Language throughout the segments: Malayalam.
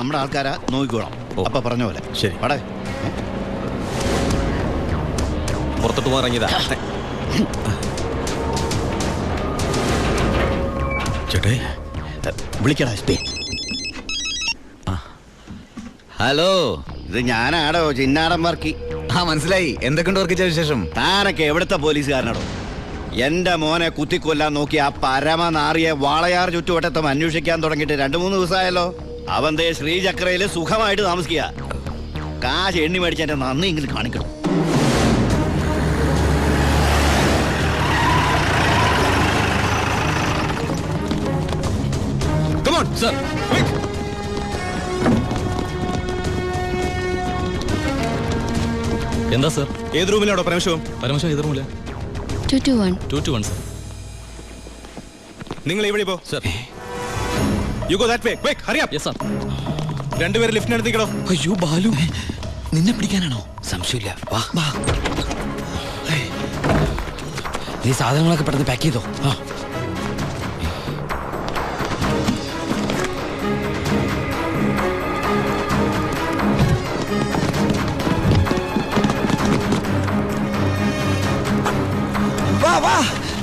നമ്മുടെ ആൾക്കാരാ നോക്കിക്കോളാം. അപ്പൊ പറഞ്ഞ പോലെ ശരി. വടേ പുറത്തോട്ട് പോകാൻ ഇറങ്ങിയതാ. ചേട്ടേ വിളിക്കടാ എസ് പി. ഹലോ, ഇത് ഞാനാടോ ചിന്നാടൻ വർക്കി. മനസ്സിലായി. എന്തൊക്കെയുണ്ട് വർക്കിച്ച വിശേഷം? താനൊക്കെ എവിടുത്തെ പോലീസുകാരനാടോ? എന്റെ മോനെ കുത്തിക്കൊല്ലാൻ നോക്കി ആ പരമനാറിയെ വാളയാർ ചുറ്റുവട്ടത്തും അന്വേഷിക്കാൻ തുടങ്ങിയിട്ട് 2-3 ദിവസമായല്ലോ. അവൻ ദേ ശ്രീചക്രയില് സുഖമായിട്ട് താമസിക്കുക. കാശ് എണ്ണി മേടിച്ച എന്റെ നന്ദി എങ്കിലും കാണിക്കണം. എന്താ സർ? ഏത് റൂമിലാണോ പരമശിവം? പരമശിവം ഏത് റൂമില്ല? 221 സർ. നിങ്ങൾ ഇവിടെ പോ sir. You go that way. Quick, hurry up. Yes sir. രണ്ടുപേരും ലിഫ്റ്റിനടുത്ത് നിൽക്കണോ? അയ്യോ ബാലു, നിന്നെ പിടിക്കാനാണോ? സംശയമില്ല, വാ. നീ സാധനങ്ങളൊക്കെ പെട്ടെന്ന് പാക്ക് ചെയ്തോ. വാ.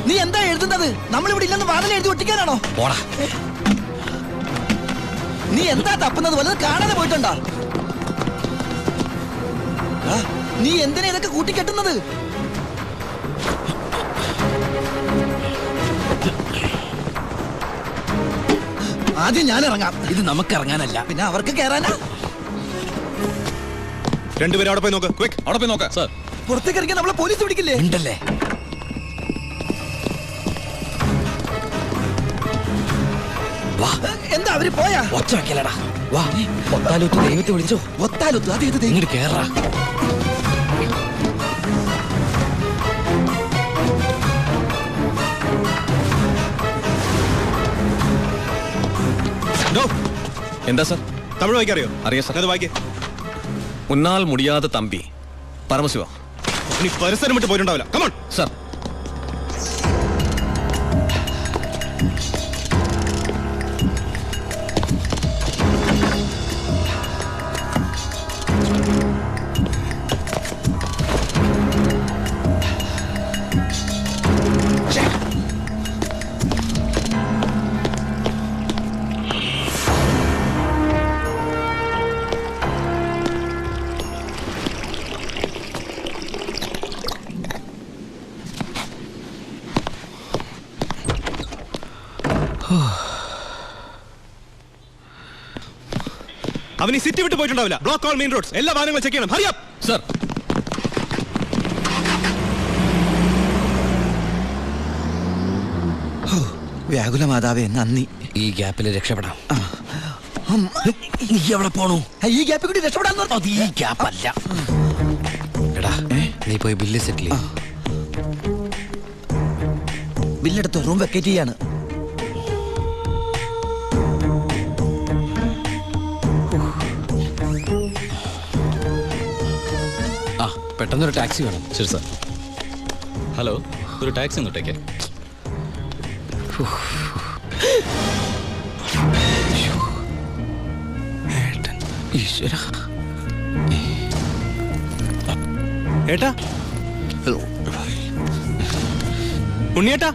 നീ എന്താ എഴുതുന്നത്? നമ്മളിവിടെ ഇല്ലെന്ന് വാതിൽ എഴുതി ഒട്ടിക്കാനാണോ? പോടാ. നീ എന്താ തപ്പുന്നത്? വല്ലതും കാണാതെ പോയിട്ടുണ്ടോ? നീ എന്തിനാ ഇതൊക്കെ കൂട്ടിക്കെട്ടുന്നത്? ആദ്യം ഞാൻ ഇറങ്ങാം. ഇത് നമുക്ക് ഇറങ്ങാനല്ല, പിന്നെ അവർക്ക് കയറാനാ. രണ്ടുപേരും അവിടെ പോയി നോക്ക്. ക്വിക്ക്, അവിടെ പോയി നോക്ക്. സർ. പുറത്തേക്ക് ഇറങ്ങി നമ്മളെ പോലീസ് പിടിക്കില്ലേ? ഉണ്ടല്ലേ. എന്താ അവര് പോയാ? ഒച്ച വെക്കലടാ. വാ, ഒത്താലൊത്ത് ദൈവത്തെ വിളിച്ചോ. ഒത്താലൊത്ത് അത് ഇത് ഇങ്ങോട്ട് കേറാ. എന്താ സർ? തമിഴ് വായിക്കറിയോ? അറിയാം സർ. അത് വായിക്കേ. ഉന്നാൽ മുടിയാതെ തമ്പി പരമശിവ. നീ പരിസരം വിട്ട് പോയിട്ടുണ്ടാവില്ല. Come on sir. അവൻ ഈ സിറ്റി വിട്ട് പോയിട്ടുണ്ടാവില്ല. ബ്ലോക്ക് ഓൾ മെയിൻ റോഡ്സ്, എല്ലാ വാഹനങ്ങളും ചെക്ക് ചെയ്യണം. Hurry up sir. വ്യാകുല മാതാവേ, നന്ദി. ഈ ഗ്യാപ്പിൽ രക്ഷപ്പെടാം. നീ എവിടെ പോണു? ഈ ഗ്യാപ്പിൽ കൂടി രക്ഷപ്പെടാൻ അത് ഈ ഗ്യാപ്പല്ല. എടാ, നീ പോയി ബില്ല് സെറ്റിൽ. ബില്ലെടുത്ത് റൂം വെക്കേറ്റ് ചെയ്യാണ്. പെട്ടെന്നൊരു ടാക്സി വേണം. ശരി സർ. ഹലോ, ഒരു ടാക്സി ഒന്നിട്ടേക്ക്. ഈശ്വര. ഏട്ടാ, ഉണ്ണിയേട്ടാ,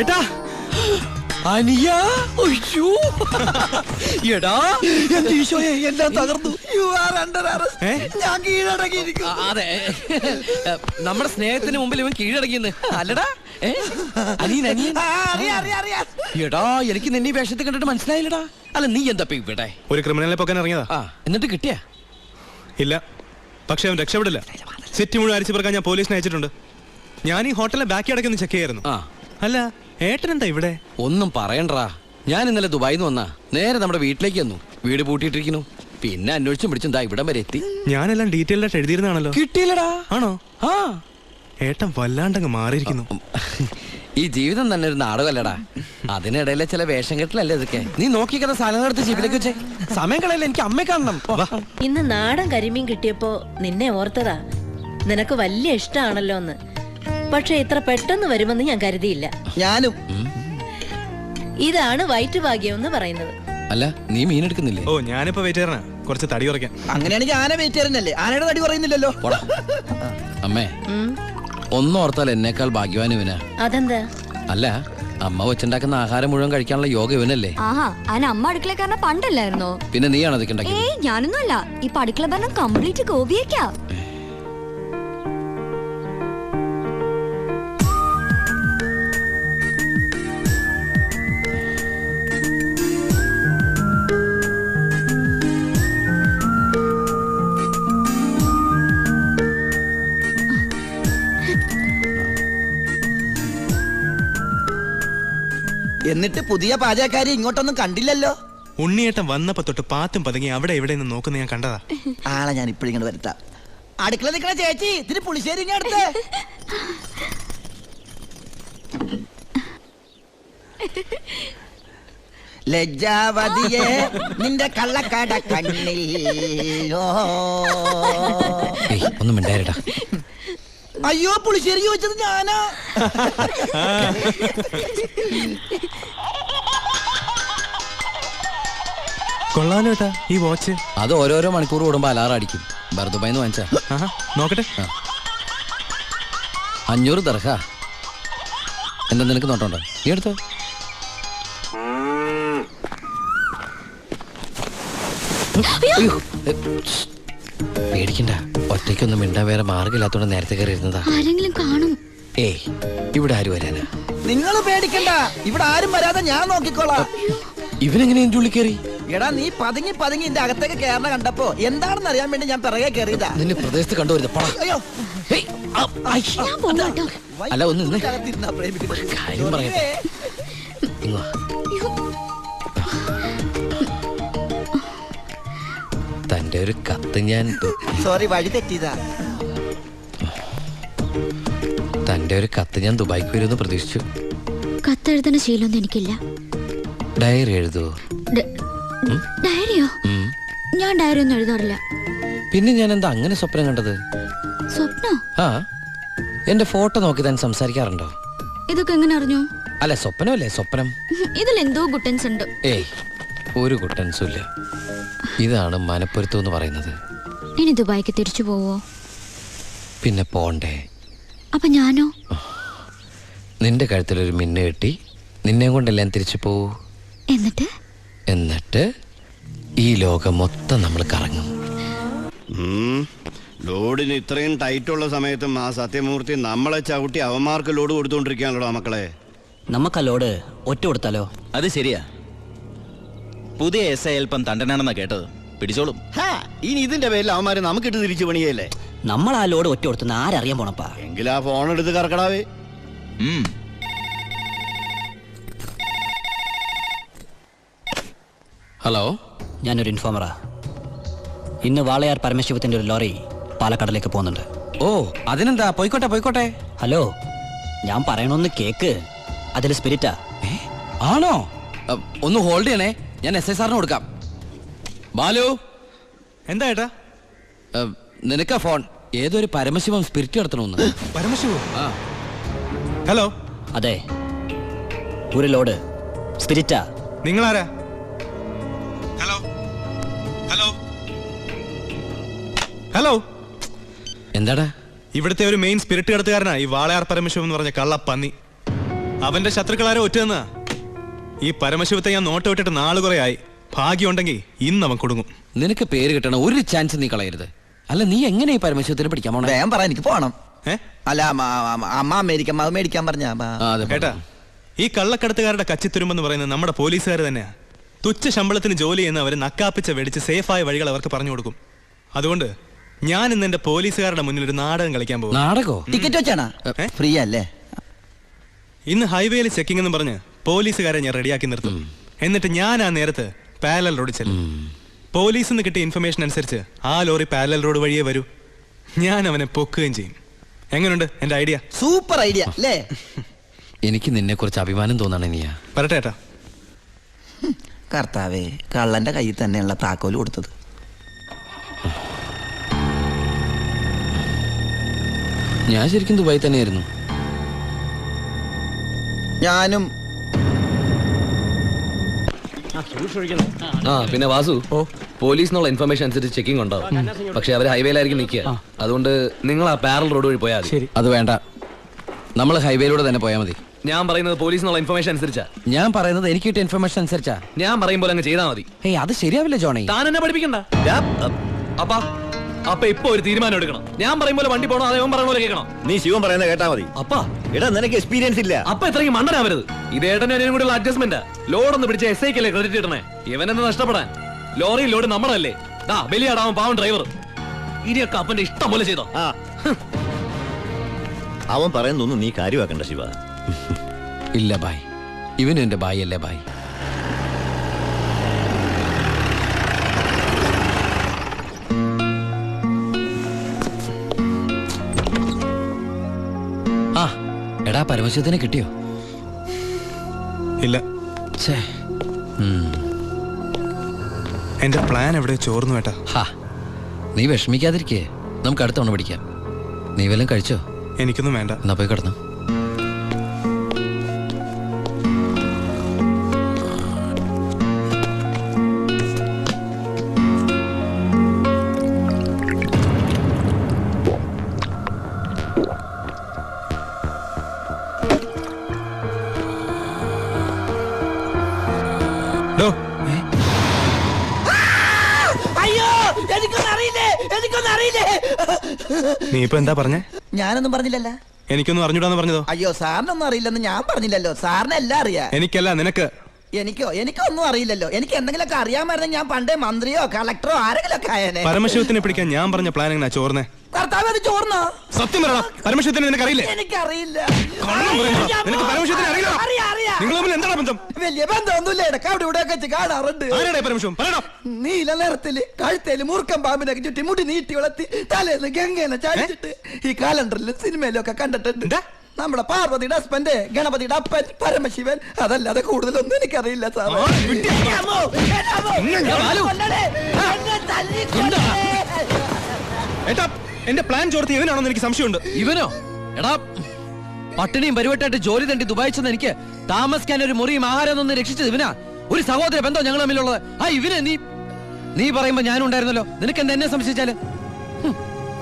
ഏട്ടാ, അനിയ. അയ്യോ, എടാ എന്റെ ഈശോയെ, എല്ലാം തകർന്നു. You are under arrest. ഞാൻ കീഴടങ്ങിയിരിക്കുന്നു. അതെ, നമ്മുടെ സ്നേഹത്തിന് മുമ്പിൽ ഇവൻ കീഴടങ്ങിയെന്ന് അല്ലടാ. എടാ, എനിക്ക് നിന്നെ വേഷത്തിൽ കണ്ടിട്ട് മനസ്സിലായില്ലടാ. അല്ല, നീ എന്താ ഇവിടെ? ഒരു ക്രിമിനലിനെ പൊക്കാൻ ഇറങ്ങിയതാ. എന്നിട്ട് കിട്ടിയാ? ഇല്ല, പക്ഷെ അവൻ രക്ഷപ്പെടില്ല. സിറ്റി മുഴുവൻ അരിച്ചു പറക്കാൻ ഞാൻ പോലീസിനെ അയച്ചിട്ടുണ്ട്. ഞാൻ ഈ ഹോട്ടലിലെ ബാക്കി അടക്കൊന്ന് ചെക്ക് ചെയ്യായിരുന്നു. അല്ല, ഏട്ടൻ എന്താ ഇവിടെ? ഒന്നും പറയണ്ടാ. ഞാൻ ഇന്നലെ ദുബായിന്ന് വന്നാ നേരെ നമ്മുടെ വീട്ടിലേക്ക് വന്നു. വീട് പൂട്ടിയിട്ടിരിക്കുന്നു. പിന്നെ അന്വേഷിച്ചും പിടിച്ചും ദാ ഇവിടം വരെ എത്തി. ഞാനെല്ലാം ഡീറ്റെയിൽഡ് ആയിട്ട് എഴുതിയിരുന്നാണല്ലോ. കിട്ടിയില്ലടാ. ആണോ? ആ, ഏട്ടൻ വല്ലാണ്ടങ്ങ് മാറിയിരിക്കുന്നു. ഈ ജീവിതം തന്നെ ഒരു നാടകമല്ലടാ. അതിനിടയിലെ ചില വേഷം കെട്ടലല്ലേ ഇതൊക്കെ. നീ നോക്കിക്കുന്ന സാധനങ്ങൾ എടുത്ത് ജീവിതത്തിലേക്ക് വെച്ചേ. സമയം കളയല്ല, എനിക്ക് അമ്മയെ കാണണം. ഇന്ന് നാടൻ കരിമീൻ കിട്ടിയപ്പോ നിന്നെ ഓർത്തതാ. നിനക്ക് വലിയ ഇഷ്ടമാണല്ലോ എന്ന്. പക്ഷെ ഇത്ര പെട്ടെന്ന് വരുമെന്ന് ഞാൻ കരുതിയില്ല. ഞാനും. ഇതാണ് വയറ്റുഭാഗ്യം എന്ന് പറയുന്നത്. അല്ല നീ മീൻ എടുക്കുന്നില്ലേ? ഓ ഞാനിപ്പോ വെയിറ്റ് ചെയ്യണ കുറച്ച് തടി കുറയ്ക്കാൻ. അങ്ങനെയാണെങ്കിൽ ആന വെയിറ്റ് ചെയ്യുന്നല്ലേ, ആനയുടെ തടി പറയുന്നില്ലല്ലോ. പോടാ. അമ്മേ ഉം. ഒന്നോർത്താൽ എന്നേക്കാൾ ഭാഗ്യവാൻ ഇവനാ. അതെന്താ? അല്ല അമ്മ വെച്ചുണ്ടാക്കുന്ന ആഹാരം മുഴുവൻ കഴിക്കാനുള്ള യോഗ ഇവനല്ലേ? ആഹാ അതിന് അമ്മ അടുക്കളക്കാരനെ പണ്ടല്ലായിരുന്നോ? പിന്നെ നീയാണോ അതൊക്കെ ഉണ്ടാക്കിയത്? ഏയ് ഞാനൊന്നും അല്ല. ഇപ്പൊ അടുക്കള ഭരണം കംപ്ലീറ്റ് ഗോപിയേക്കാ. എന്നിട്ട് പുതിയ പാചകക്കാരി ഇങ്ങോട്ടൊന്നും കണ്ടില്ലല്ലോ. ഉണ്ണിയേട്ടൻ വന്നപ്പോ തൊട്ട് പാത്തും പതുങ്ങി അവിടെ ഇവിടെ നിന്ന് നോക്കുന്ന ഞാൻ കണ്ടതാ. ആളെ ഞാൻ ഇപ്പോഴിങ്ങോട്ട് വരുത്താം. അടുക്കള നിൽക്കണ ചേച്ചി, ഇതിന് പുളിശ്ശേരി ഇങ്ങ് അടുത്ത്. ലജ്ജാവതിയെ നിന്റെ കള്ളക്കട കണ്ണിൽ. ഏയ് ഒന്നും മിണ്ടായിരടാ. അയ്യോ പുളിശ്ശേരി ചോദിച്ചത് ഞാനാ. കൊള്ളാലോ ഏട്ടാ ഈ വാച്ച്. അത് ഓരോരോ മണിക്കൂർ കൂടുമ്പോ അലാറം അടിക്കും. ബർദുബായിന്ന് വാങ്ങിച്ചാ. നോക്കട്ടെ. 500 ദർഹ. എന്താ നിനക്ക് നോട്ടോണ്ടോ? നീ എടുത്തോ. അയ്യോ. പേടിക്കണ്ട, ഒറ്റയ്ക്കൊന്നും മിണ്ടാൻ വേറെ മാർഗമില്ലാത്തോണ്ട് നേരത്തെ കയറി ഇരുന്നതാ. ആരെങ്കിലും കാണും. ഏയ് ഇവിടെ ആര് വരാനാ? നിങ്ങൾ പേടിക്കണ്ട, ഇവിടെ ആരും വരാതെ ഞാൻ നോക്കിക്കോളാം. ഇവനെങ്ങനെ എന്റെ ഉള്ളിൽ കയറി? എടാ നീ പതുങ്ങി പതുങ്ങി എന്റെ അകത്തേക്ക് കയറണ കണ്ടപ്പോ എന്താണെന്ന് അറിയാൻ വേണ്ടി ഞാൻ പിറകെ കയറിയതാ. നിന്നെ പ്രദേശത്ത് കണ്ടുവരുന്നത്. അയ്യോ ഞാൻ പോകാട്ടോ. അല്ല ഒന്ന് നിന്ന്. അകത്തിരുന്നാ പ്രേമിക്കുന്നത്. കാര്യം പറയട്ടെ. ഇങ്ങ് വാ. തന്റെ ഒരു കത്ത് ഞാൻ സോറി വഴി തെറ്റിയതാ. തന്റെ ഒരു കത്ത് ഞാൻ ദുബായിക്ക് വരുമെന്ന് പ്രതീക്ഷിച്ചു. കത്തെഴുതുന്ന ശീലമൊന്നും എനിക്കില്ല. ഡയറി എഴുതുവോ? ഡയറിയോ? ഞാൻ ഡയറി ഒന്നും എഴുതാറില്ല. പിന്നെ ഞാൻ എന്താ അങ്ങനെ സ്വപ്നം കണ്ടത്? സ്വപ്നോ? ആ എന്റെ ഫോട്ടോ നോക്കി താൻ സംസാരിക്കാറുണ്ടോ? ഇതൊക്കെ എങ്ങനെ അറിഞ്ഞു? അല്ല സ്വപ്നമല്ലേ സ്വപ്നം. ഇതിൽ എന്തോ ഗുട്ടൻസ് ഉണ്ട്. ഏയ് ഒരു കുട്ടൻസും ഇല്ല. ഇതാണ് മനപ്പൊരുത്തം എന്ന് പറയുന്നത്. ഇനി ദുബായിക്ക് തിരിച്ചു പോവോ? പിന്നെ പോണ്ടേ? അപ്പൊ ഞാനോ? നിന്റെ കഴുത്തിലൊരു മിന്നു കെട്ടി നിന്നെ കൊണ്ടെല്ലാം തിരിച്ചു പോവൂ. എന്നിട്ട് ഈ ലോകം മൊത്തം നമ്മൾ കറങ്ങും. ലോഡിന് ഇത്രയും ടൈറ്റുള്ള സമയത്തും ആ സത്യമൂർത്തി നമ്മളെ ചവിട്ടി അവന്മാർക്ക് ലോഡ് കൊടുത്തോണ്ടിരിക്കാണല്ലോ മക്കളെ. നമുക്ക് ആ ലോഡ് ഒറ്റ കൊടുത്താലോ? അത് ശരിയാ. പുതിയ എസ് ഐ അല്പം തണ്ടനാണെന്നാ കേട്ടത്. പിടിച്ചോളും. ഇനി ഇതിന്റെ പേരിൽ അവന്മാര് നമുക്കിട്ട് തിരിച്ചു പണിയല്ലേ? നമ്മൾ ആ ലോഡ് ഒറ്റ കൊടുത്തുന്ന ആരറിയാൻ പോണപ്പാ. എങ്കിൽ ആ ഫോൺ എടുത്ത് കറക്കടാവേ. ഹലോ, ഞാനൊരു ഇൻഫോമറാ. ഇന്ന് വാളയാർ പരമശിവത്തിന്റെ ഒരു ലോറി പാലക്കാടിലേക്ക് പോകുന്നുണ്ട്. ഓ അതിനെന്താ, പോയിക്കോട്ടെ പോയിക്കോട്ടെ. ഹലോ, ഞാൻ പറയണൊന്ന് കേക്ക്. അതിൽ സ്പിരിറ്റാ. ആണോ? ഒന്ന് ഹോൾഡ് ചെയ്യണേ, ഞാൻ എസ് ഐ സാറിന് കൊടുക്കാം. ബാലു. എന്താ ഏട്ടാ? നിനക്കാ ഫോൺ. ഏതൊരു പരമശിവം സ്പിരിറ്റ് നടത്തണമെന്ന്. പരമശിവോ? ഹലോ. അതെ, ഒരു ലോഡ് സ്പിരിറ്റാ. നിങ്ങളാരാ? Hello hello hello. എന്താടാ? ഇവിടുത്തെ ഒരു മെയിൻ സ്പിരിറ്റ് കടത്തുകാരനാ ഈ വാളയാർ പരമശിവം എന്ന് പറഞ്ഞ കള്ളപ്പന്നി. അവന്റെ ശത്രുക്കളാരോ ഒറ്റന്നാ. ഈ പരമശിവത്തെ ഞാൻ നോട്ട് വിട്ടിട്ട് നാള് കുറെ ആയി. ഭാഗ്യം ഉണ്ടെങ്കിൽ ഇന്ന് അവൻ കൊടുങ്ങും. നിനക്ക് പേര് കിട്ടണ ഒരു ചാൻസ് നീ കളയരുത്. അല്ല നീ എങ്ങനെ ഈ പരമശിവത്തിന് പിടിക്കാൻ പോണേ? വേഗം പറ, എനിക്ക് പോണം. അല്ല അമ്മ മേടിക്കാൻ മേടിക്കാൻ പറഞ്ഞ കേട്ടാ, ഈ കള്ളക്കടത്തുകാരുടെ കച്ചിത്തുരുമ്പെന്ന് പറയുന്നത് നമ്മുടെ പോലീസുകാർ തന്നെയാ. തുച്ഛ ശമ്പളത്തിന് ജോലി ചെയ്യുന്ന അവര് നക്കാപ്പിച്ച വെടിച്ച് സേഫായ വഴികൾ അവർക്ക് പറഞ്ഞു കൊടുക്കും. അതുകൊണ്ട് ഞാൻ ഇന്ന് എന്റെ പോലീസുകാരുടെ മുന്നിൽ ഒരു നാടകം കളിക്കാൻ പോകും. നാടകോ? ടിക്കറ്റ് വെച്ചാണോ? ഫ്രീ അല്ലേ? ഇന്ന് ഹൈവേയിൽ ചെക്കിംഗ് എന്ന് പറഞ്ഞ് പോലീസുകാരെ ഞാൻ റെഡിയാക്കി നിർത്തും. എന്നിട്ട് ഞാൻ ആ നേരത്ത് പാരലൽ റോഡ് ചെല്ലും. പോലീസിൽ നിന്ന് കിട്ടിയ ഇൻഫർമേഷൻ അനുസരിച്ച് ആ ലോറി പാരലൽ റോഡ് വഴിയേ വരൂ. ഞാൻ അവനെ പൊക്കുകയും ചെയ്യും. എങ്ങനെയുണ്ട് എന്റെ ഐഡിയ? സൂപ്പർ ഐഡിയ അല്ലേ? എനിക്ക് നിന്നെ കുറിച്ച് അഭിമാനം തോന്നണേ നീയാ. പറട്ടെ ഏട്ടാ. കർത്താവേ, കള്ളന്റെ കയ്യിൽ തന്നെയുള്ള താക്കോല് കൊടുത്തത്. ഞാൻ ശരിക്കും ദുബായി തന്നെയായിരുന്നു. ഞാനും ആ പിന്നെ വാസു പോലീസിനുള്ള ഇൻഫർമേഷൻ അനുസരിച്ച് ചെക്കിംഗ് ഉണ്ടാവും. പക്ഷെ അവർ ഹൈവേയിലായിരിക്കും നിൽക്കുക. അതുകൊണ്ട് നിങ്ങൾ ആ പാരൽ റോഡ് വഴി പോയാൽ മതി. അത് വേണ്ട, നമ്മൾ ഹൈവേയിലൂടെ തന്നെ പോയാൽ മതി. ഞാൻ പറയുന്നത് പോലീസിനുള്ള ഇൻഫർമേഷൻ അനുസരിച്ചാ. ഞാൻ പറയുന്നത് എനിക്ക് കിട്ടിയ ഇൻഫർമേഷൻ അനുസരിച്ചാ. ഞാൻ പറയുമ്പോൾ അങ്ങ് ചെയ്താൽ മതി. ഏയ് അത് ശരിയാവില്ല ജോണി. താൻ എന്നെ പഠിപ്പിക്കണ്ട. അപ്പൊ ഇപ്പൊ ഒരു തീരുമാനം എടുക്കണം. ഞാൻ പറയുമ്പോൾ വണ്ടി പോകണോ അതേ പറയണ പോലെ കേൾക്കണം. നീ ശിവൻ പറയുന്നത് കേട്ടാ മതി. അപ്പാ എടാ നിനക്ക് എക്സ്പീരിയൻസ് ഇല്ല. അപ്പൊ ഇത്രയും മണ്ടനാവരുത്. ഇത് ഏട്ടനും കൂടെയുള്ള അഡ്ജസ്റ്റ്മെന്റ്. ലോഡൊന്ന് പിടിച്ച എസ് ഐക്കല്ലേ ക്രെഡിറ്റ് കിട്ടണേ. ഇവനെന്ന് നഷ്ടപ്പെടാൻ ലോറി ലോഡ് നമ്മളല്ലേ. ബലിയാടാവും പാവൻ ഡ്രൈവർ. ഇനിയൊക്കെ അപ്പന്റെ ഇഷ്ടം പോലെ ചെയ്തോ. അവൻ പറയുന്നൊന്നും നീ കാര്യമാക്കണ്ട ശിവ. ഇല്ല ബായ്, ഇവനും എന്റെ ബായ് അല്ലേ ബായ്. ആ എടാ പരമശിവത്തിനെ കിട്ടിയോ? ഇല്ല, ഛേ. എന്റെ പ്ലാൻ എവിടെ ചോർന്നു കേട്ടാ. ഹാ നീ വിഷമിക്കാതിരിക്കേ, നമുക്ക് അടുത്ത തവണ പിടിക്കാം. നീ വല്ലതും കഴിച്ചോ? എനിക്കൊന്നും വേണ്ട. എന്നാ പോയി കിടന്നു. ഡോ, അയ്യോ എനിക്കൊന്നും അറിയില്ലേ, എനിക്കൊന്നും അറിയില്ലേ. നീ ഇപ്പൊ എന്താ പറഞ്ഞേ? ഞാനൊന്നും പറഞ്ഞില്ലല്ലോ. എനിക്കൊന്നും അറിഞ്ഞൂടാന്ന് പറഞ്ഞതോ? അയ്യോ സാറിനൊന്നും അറിയില്ലെന്ന് ഞാൻ പറഞ്ഞില്ലല്ലോ. സാറിന് എല്ലാം അറിയാം. എനിക്കല്ല, നിനക്ക്. എനിക്കൊന്നും അറിയില്ലല്ലോ. എനിക്ക് എന്തെങ്കിലുമൊക്കെ അറിയാമായിരുന്നെങ്കിൽ ഞാൻ പണ്ടേ മന്ത്രിയോ കളക്ടറോ ആരെങ്കിലും ഒക്കെ ആയേനെ. പരമശിവത്തിനെ പിടിക്കാൻ ഞാൻ പറഞ്ഞ പ്ലാൻ എങ്ങനെ ചോർന്നേ? കർത്താവ് അത് ചോർന്നോ? സത്യം പറയണം. പരമശിവത്തിനെ നിനക്ക് അറിയില്ലേ? എനിക്കറിയില്ല. നിനക്ക് പരമശിവത്തിനെ അറിയില്ല? നിങ്ങൾ തമ്മിൽ എന്താണ് ബന്ധം? വലിയ ബന്ധമൊന്നുമില്ല. ഇടക്ക് അവിടെ ഇവിടെ വെച്ച് കാണാറുണ്ട്. ആരാടേ പരമശിവം? പറയണം. നീല നിറത്തില് കഴുത്തേല് മൂർക്കം പാമ്പിനൊക്കെ ചുറ്റി മുടി നീട്ടി വളർത്തി തലേന്ന് ഗംഗേനെ ചാടിച്ചിട്ട് ഈ കാലണ്ടറിലും സിനിമയിലും ഒക്കെ കണ്ടിട്ടുണ്ട്. നമ്മുടെ പാർവതിയുടെ ഹസ്ബൻഡ് ഗണപതിയുടെ അപ്പൻ പരമശിവൻ. അതല്ലാതെ കൂടുതലൊന്നും എനിക്കറിയില്ല സാർ. ഏട്ടാ, എന്റെ പ്ലാൻ ചോർത്തി ഇവനാണെന്ന് എനിക്ക് സംശയമുണ്ട്. ഇവനോ? എടാ പട്ടിണിയും പരിവട്ടായിട്ട് ജോലി തണ്ടി ദുബായി ചെന്ന് എനിക്ക് താമസിക്കാൻ ഒരു മുറിയും ആഹാരം ഒന്ന് രക്ഷിച്ചത് ഇവനാ. ഒരു സഹോദര ബന്ധം ഞങ്ങൾ തമ്മിലുള്ളത്. ആ ഇവന് നീ പറയുമ്പോ ഞാനും ഉണ്ടായിരുന്നല്ലോ. നിനക്ക് എന്താ എന്നെ സംശയിച്ചാല്?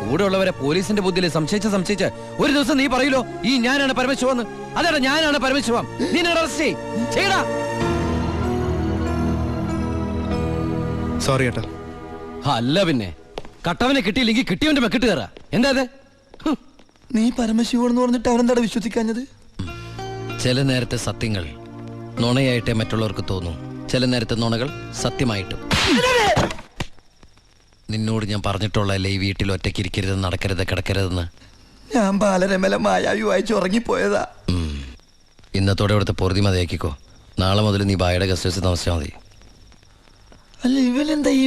കൂടെ ഉള്ളവരെ പോലീസിന്റെ ബുദ്ധിയിൽ സംശയിച്ച് ഒരു ദിവസം നീ പറയൂലോ ഈ ഞാനാണ് പരമശിവന്ന്. അതെടാ ഞാനാണ് പരമശിവം. നീ അറസ്റ്റ് ചെയ്യടാ. സോറി ഏട്ടാ. അല്ല പിന്നെ കട്ടവനെ കിട്ടിയില്ലെങ്കിൽ കിട്ടിയവന്റെ മെക്കിട്ട് കയറാ. എന്താ അത്? നീ പരമശിവനെന്ന് പറഞ്ഞിട്ട് അവനെന്താ വിശ്വസിക്കാഞ്ഞത്? ചില നേരത്തെ സത്യങ്ങൾ നുണയായിട്ടേ മറ്റുള്ളവർക്ക് തോന്നും. ചില നേരത്തെ നുണകൾ സത്യമായിട്ടും. നിന്നോട് ഞാൻ പറഞ്ഞിട്ടുള്ളതല്ലേ ഈ വീട്ടിൽ ഒറ്റയ്ക്ക് ഇരിക്കരുത്, നടക്കരുത്, കിടക്കരുതെന്ന്. ഞാൻ ബാലരമലമായ ഉറങ്ങിപ്പോയതാ. ഇന്നത്തോടെ ഇവിടുത്തെ പൊറുതി മതിയാക്കിക്കോ. നാളെ മുതൽ നീ ബായുടെ ഗസ്റ്റ് ഹൗസിൽ താമസിച്ചാൽ മതി. അല്ല ഇവനെന്താ ഈ